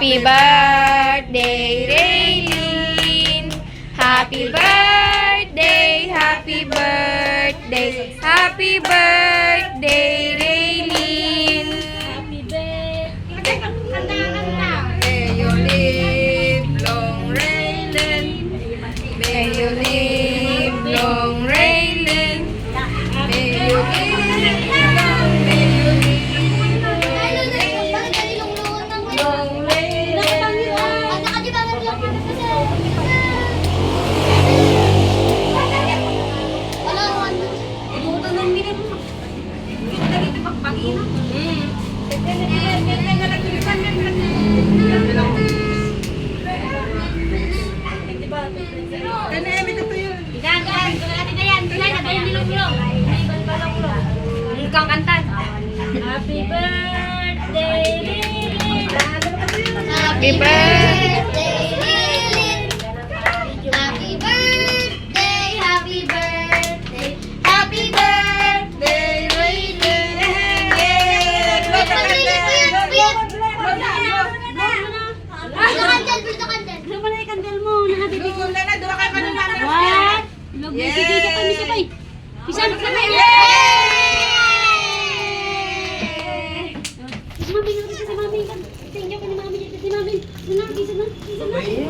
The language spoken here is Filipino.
Happy birthday, Raylene. Happy birthday, happy birthday, happy birthday, Raylene. Happy birthday. May you live long, Raylene. May you live long, Raylene. May you live long, may you live long, Raylene. Ikaw kantan. Happy birthday, Lily. Happy birthday. Happy birthday, happy birthday, happy birthday, What? Sabay. Isa na kami. Mami, si mami. Tingnan ko ni mami. Si mami. Isa na.